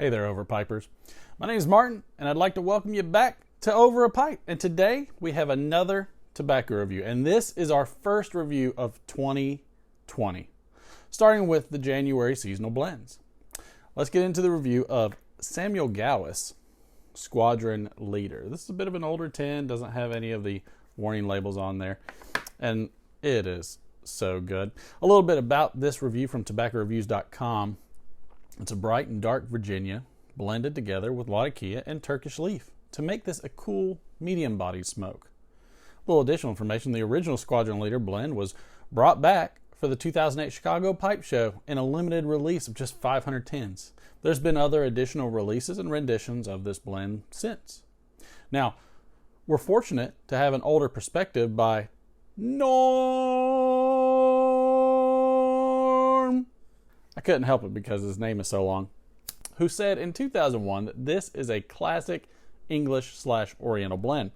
Hey there, Overpipers. My name is Martin, and I'd like to welcome you back to Over a Pipe. And today we have another tobacco review, and this is our first review of 2020, starting with the January seasonal blends. Let's get into the review of Samuel Gawith's Squadron Leader. This is a bit of an older tin, doesn't have any of the warning labels on there, and it is so good. A little bit about this review from tobaccoreviews.com. It's a bright and dark Virginia blended together with Latakia and Turkish leaf to make this a cool, medium-bodied smoke. A little additional information, the original Squadron Leader blend was brought back for the 2008 Chicago Pipe Show in a limited release of just 500 tins. There's been other additional releases and renditions of this blend since. Now, we're fortunate to have an older perspective by Norm. I couldn't help it because his name is so long, who said in 2001 that this is a classic English/Oriental blend,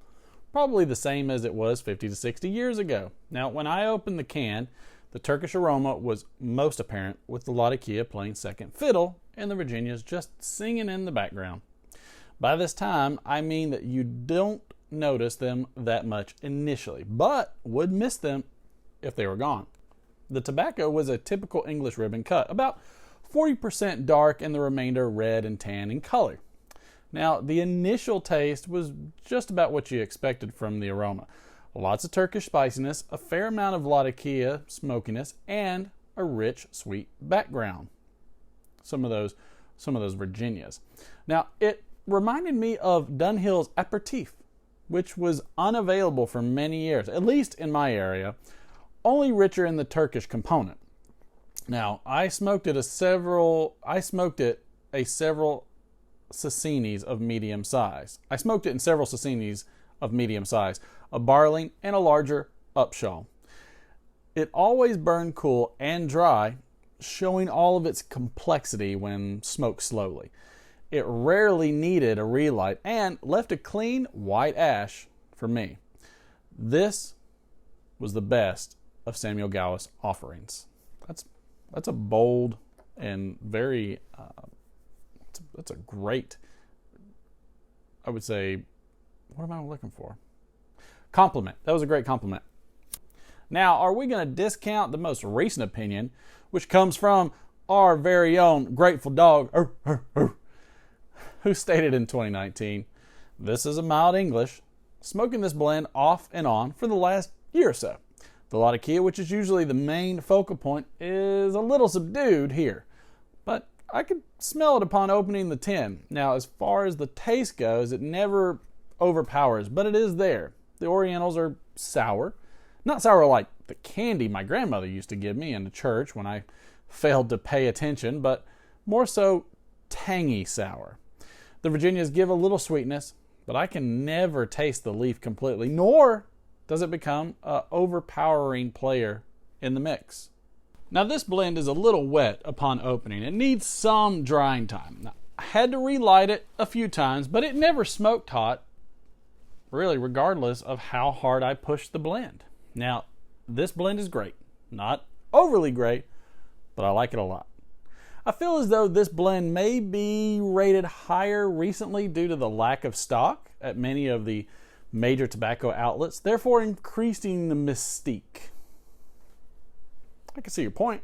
probably the same as it was 50 to 60 years ago. Now, when I opened the can, the Turkish aroma was most apparent, with the Latakia playing second fiddle and the Virginias just singing in the background. By this time, I mean that you don't notice them that much initially, but would miss them if they were gone. The tobacco was a typical English ribbon cut, about 40% dark and the remainder red and tan in color. Now, the initial taste was just about what you expected from the aroma. Lots of Turkish spiciness, a fair amount of Latakia smokiness, and a rich, sweet background. Some of those Virginias. Now, it reminded me of Dunhill's Aperitif, which was unavailable for many years, at least in my area, only richer in the Turkish component. Now, I smoked it a several Sassinis of medium size. I smoked it in several Sassinis of medium size, a Barling and a larger Upshaw. It always burned cool and dry, showing all of its complexity when smoked slowly. It rarely needed a relight and left a clean white ash for me. This was the best of Samuel Gawith's offerings. That's a bold and very that's a great, I would say, what am I looking for? Compliment. That was a great compliment. Now, are we going to discount the most recent opinion, which comes from our very own Grateful Dog, who stated in 2019, "This is a mild English, smoking this blend off and on for the last year or so. The Latakia, which is usually the main focal point, is a little subdued here, but I could smell it upon opening the tin. Now, as far as the taste goes, it never overpowers, but it is there. The Orientals are sour. Not sour like the candy my grandmother used to give me in the church when I failed to pay attention, but more so tangy sour. The Virginias give a little sweetness, but I can never taste the leaf completely, nor does it become an overpowering player in the mix." Now, this blend is a little wet upon opening. It needs some drying time. Now, I had to relight it a few times, but it never smoked hot, really, regardless of how hard I pushed the blend. Now, this blend is great. Not overly great, but I like it a lot. I feel as though this blend may be rated higher recently due to the lack of stock at many of the major tobacco outlets, therefore increasing the mystique. I can see your point.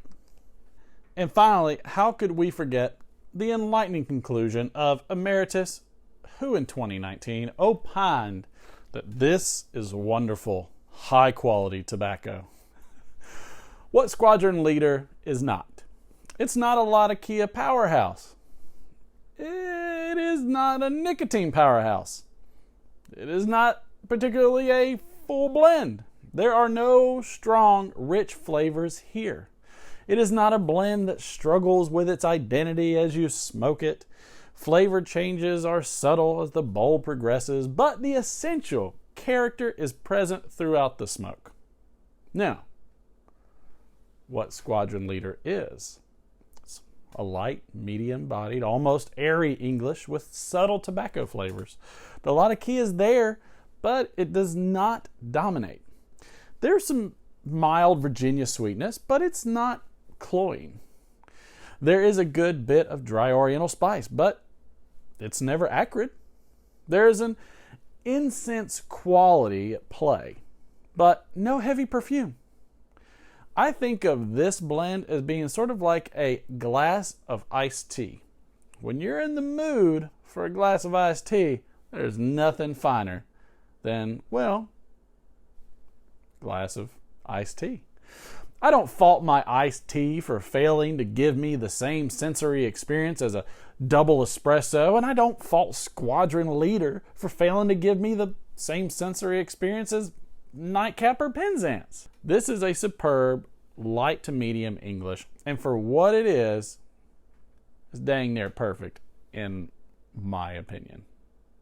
And finally, how could we forget the enlightening conclusion of Emeritus, who in 2019 opined that this is wonderful, high-quality tobacco. What Squadron Leader is not. It's not a Latakia powerhouse. It is not a nicotine powerhouse. It is not particularly a full blend. There are no strong, rich flavors here. It is not a blend that struggles with its identity as you smoke it. Flavor changes are subtle as the bowl progresses, but the essential character is present throughout the smoke. Now, what Squadron Leader is. It's a light, medium-bodied, almost airy English with subtle tobacco flavors. The Latakia is there, but it does not dominate. There's some mild Virginia sweetness, but it's not cloying. There is a good bit of dry Oriental spice, but it's never acrid. There is an incense quality at play, but no heavy perfume. I think of this blend as being sort of like a glass of iced tea. When you're in the mood for a glass of iced tea, there's nothing finer than, well, glass of iced tea. I don't fault my iced tea for failing to give me the same sensory experience as a double espresso, and I don't fault Squadron Leader for failing to give me the same sensory experience as Nightcap or Penzance. This is a superb light to medium English, and for what it is dang near perfect in my opinion.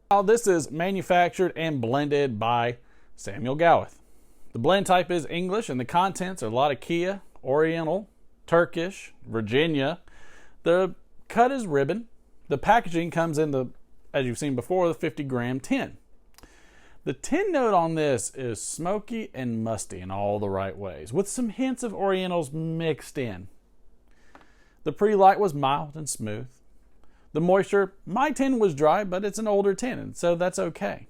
Now, this is manufactured and blended by Samuel Gawith. The blend type is English, and the contents are Latakia, Oriental, Turkish, Virginia. The cut is ribbon. The packaging comes in the, as you've seen before, the 50-gram tin. The tin note on this is smoky and musty in all the right ways, with some hints of Orientals mixed in. The pre-light was mild and smooth. The moisture, my tin was dry, but it's an older tin, and so that's okay.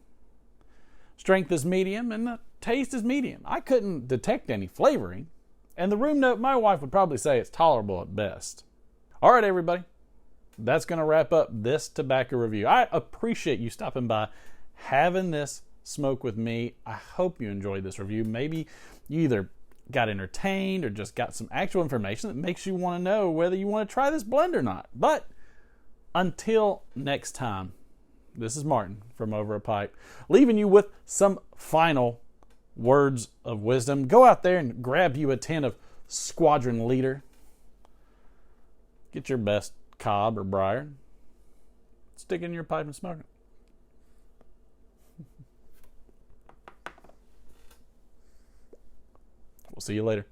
Strength is medium, and the taste is medium. I couldn't detect any flavoring, and the room note, my wife would probably say it's tolerable at best. All right, everybody. That's going to wrap up this tobacco review. I appreciate you stopping by, having this smoke with me. I hope you enjoyed this review. Maybe you either got entertained or just got some actual information that makes you want to know whether you want to try this blend or not. But until next time, this is Martin from Over a Pipe, leaving you with some final words of wisdom. Go out there and grab you a tin of Squadron Leader. Get your best cob or briar. Stick it in your pipe and smoke it. We'll see you later.